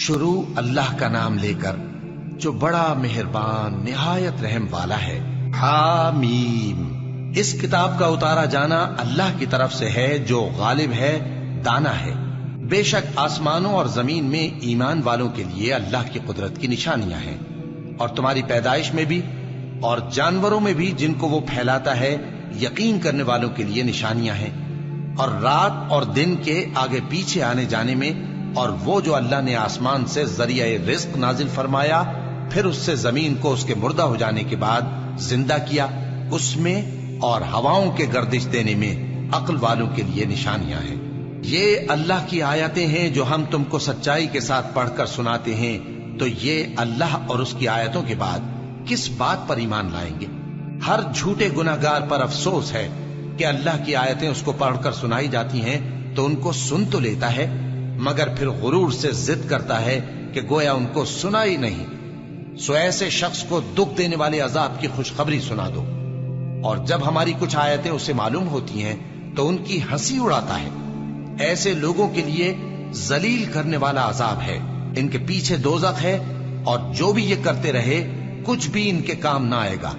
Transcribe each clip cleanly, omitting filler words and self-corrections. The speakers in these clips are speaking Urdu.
شروع اللہ کا نام لے کر جو بڑا مہربان نہایت رحم والا ہے۔ حامیم، اس کتاب کا اتارا جانا اللہ کی طرف سے ہے جو غالب ہے، دانا ہے۔ بے شک آسمانوں اور زمین میں ایمان والوں کے لیے اللہ کی قدرت کی نشانیاں ہیں، اور تمہاری پیدائش میں بھی اور جانوروں میں بھی جن کو وہ پھیلاتا ہے یقین کرنے والوں کے لیے نشانیاں ہیں، اور رات اور دن کے آگے پیچھے آنے جانے میں، اور وہ جو اللہ نے آسمان سے ذریعہ رزق نازل فرمایا پھر اس سے زمین کو اس کے مردہ ہو جانے کے بعد زندہ کیا، اس میں اور ہواؤں کے گردش دینے میں عقل والوں کے لیے نشانیاں ہیں۔ یہ اللہ کی آیتیں ہیں جو ہم تم کو سچائی کے ساتھ پڑھ کر سناتے ہیں، تو یہ اللہ اور اس کی آیتوں کے بعد کس بات پر ایمان لائیں گے؟ ہر جھوٹے گناہگار پر افسوس ہے کہ اللہ کی آیتیں اس کو پڑھ کر سنائی جاتی ہیں تو ان کو سن تو لیتا ہے، مگر پھر غرور سے ضد کرتا ہے کہ گویا ان کو سنا ہی نہیں۔ سو ایسے شخص کو دکھ دینے والے عذاب کی خوشخبری سنا دو، اور جب ہماری کچھ آیتیں اسے معلوم ہوتی ہیں تو ان کی ہنسی اڑاتا ہے۔ ایسے لوگوں کے لیے ذلیل کرنے والا عذاب ہے، ان کے پیچھے دوزخ ہے، اور جو بھی یہ کرتے رہے کچھ بھی ان کے کام نہ آئے گا،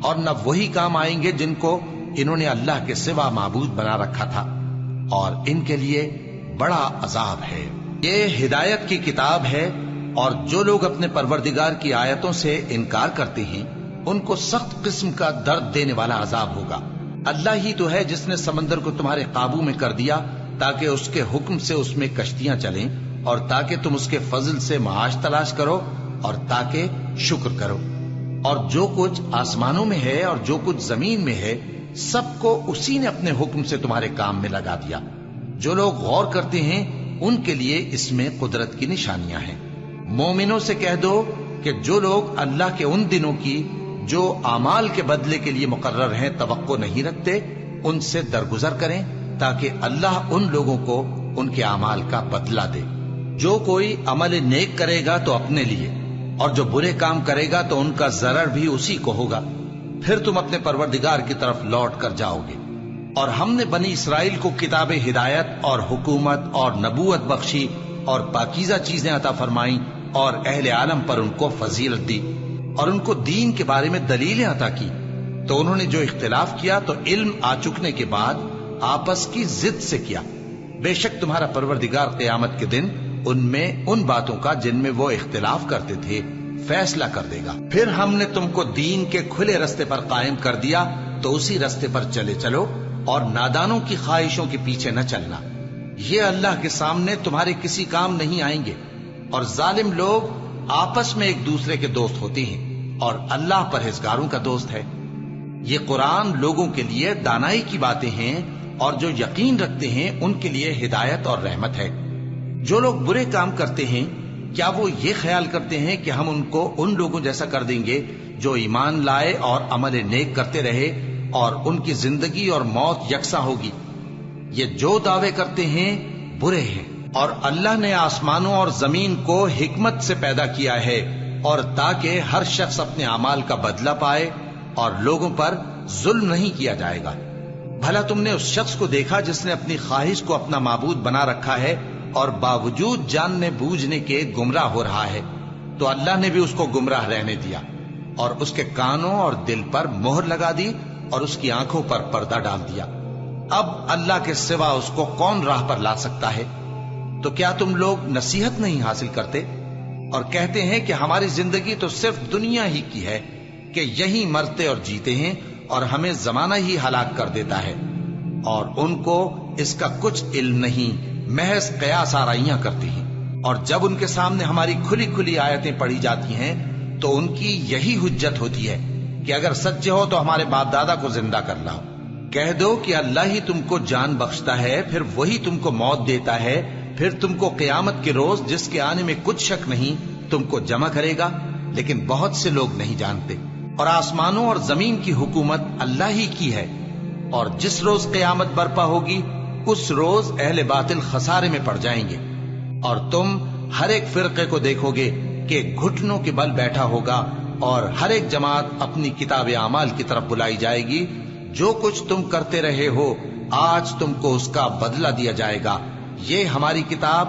اور نہ وہی کام آئیں گے جن کو انہوں نے اللہ کے سوا معبود بنا رکھا تھا، اور ان کے لیے بڑا عذاب ہے۔ یہ ہدایت کی کتاب ہے، اور جو لوگ اپنے پروردگار کی آیتوں سے انکار کرتے ہیں ان کو سخت قسم کا درد دینے والا عذاب ہوگا۔ اللہ ہی تو ہے جس نے سمندر کو تمہارے قابو میں کر دیا تاکہ اس کے حکم سے اس میں کشتیاں چلیں، اور تاکہ تم اس کے فضل سے معاش تلاش کرو، اور تاکہ شکر کرو۔ اور جو کچھ آسمانوں میں ہے اور جو کچھ زمین میں ہے سب کو اسی نے اپنے حکم سے تمہارے کام میں لگا دیا۔ جو لوگ غور کرتے ہیں ان کے لیے اس میں قدرت کی نشانیاں ہیں۔ مومنوں سے کہہ دو کہ جو لوگ اللہ کے ان دنوں کی جو اعمال کے بدلے کے لیے مقرر ہیں توقع نہیں رکھتے، ان سے درگزر کریں تاکہ اللہ ان لوگوں کو ان کے اعمال کا بدلہ دے۔ جو کوئی عمل نیک کرے گا تو اپنے لیے، اور جو برے کام کرے گا تو ان کا ضرر بھی اسی کو ہوگا، پھر تم اپنے پروردگار کی طرف لوٹ کر جاؤ گے۔ اور ہم نے بنی اسرائیل کو کتاب ہدایت اور حکومت اور نبوت بخشی، اور پاکیزہ چیزیں عطا فرمائیں، اور اہل عالم پر ان کو فضیلت دی، اور ان کو دین کے بارے میں دلیلیں عطا کی۔ تو انہوں نے جو اختلاف کیا تو علم آ چکنے کے بعد آپس کی ضد سے کیا۔ بے شک تمہارا پروردگار قیامت کے دن ان میں ان باتوں کا جن میں وہ اختلاف کرتے تھے فیصلہ کر دے گا۔ پھر ہم نے تم کو دین کے کھلے رستے پر قائم کر دیا، تو اسی رستے پر چلے چلو، اور نادانوں کی خواہشوں کے پیچھے نہ چلنا۔ یہ اللہ کے سامنے تمہارے کسی کام نہیں آئیں گے، اور ظالم لوگ آپس میں ایک دوسرے کے دوست ہوتے ہیں، اور اللہ پرہیزگاروں کا دوست ہے۔ یہ قرآن لوگوں کے لیے دانائی کی باتیں ہیں، اور جو یقین رکھتے ہیں ان کے لیے ہدایت اور رحمت ہے۔ جو لوگ برے کام کرتے ہیں کیا وہ یہ خیال کرتے ہیں کہ ہم ان کو ان لوگوں جیسا کر دیں گے جو ایمان لائے اور عمل نیک کرتے رہے، اور ان کی زندگی اور موت یکساں ہوگی؟ یہ جو دعوے کرتے ہیں برے ہیں۔ اور اللہ نے آسمانوں اور زمین کو حکمت سے پیدا کیا ہے، اور تاکہ ہر شخص اپنے اعمال کا بدلہ پائے، اور لوگوں پر ظلم نہیں کیا جائے گا۔ بھلا تم نے اس شخص کو دیکھا جس نے اپنی خواہش کو اپنا معبود بنا رکھا ہے اور باوجود جاننے بوجھنے کے گمراہ ہو رہا ہے؟ تو اللہ نے بھی اس کو گمراہ رہنے دیا، اور اس کے کانوں اور دل پر مہر لگا دی، اور اس کی آنکھوں پر پردہ ڈال دیا۔ اب اللہ کے سوا اس کو کون راہ پر لا سکتا ہے؟ تو کیا تم لوگ نصیحت نہیں حاصل کرتے اور کہتے ہیں کہ ہماری زندگی تو صرف دنیا ہی کی ہے، کہ یہی مرتے اور جیتے ہیں، اور ہمیں زمانہ ہی ہلاک کر دیتا ہے؟ اور ان کو اس کا کچھ علم نہیں، محض قیاس آرائیاں کرتے ہیں۔ اور جب ان کے سامنے ہماری کھلی کھلی آیتیں پڑھی جاتی ہیں تو ان کی یہی حجت ہوتی ہے کہ اگر سچے ہو تو ہمارے باپ دادا کو زندہ کر لاؤ۔ کہہ دو کہ اللہ ہی تم کو جان بخشتا ہے، پھر وہی تم کو موت دیتا ہے، پھر تم کو قیامت کے روز جس کے آنے میں کچھ شک نہیں تم کو جمع کرے گا، لیکن بہت سے لوگ نہیں جانتے۔ اور آسمانوں اور زمین کی حکومت اللہ ہی کی ہے، اور جس روز قیامت برپا ہوگی اس روز اہل باطل خسارے میں پڑ جائیں گے۔ اور تم ہر ایک فرقے کو دیکھو گے کہ گھٹنوں کے بل بیٹھا ہوگا، اور ہر ایک جماعت اپنی کتاب اعمال کی طرف بلائی جائے گی۔ جو کچھ تم کرتے رہے ہو آج تم کو اس کا بدلہ دیا جائے گا۔ یہ ہماری کتاب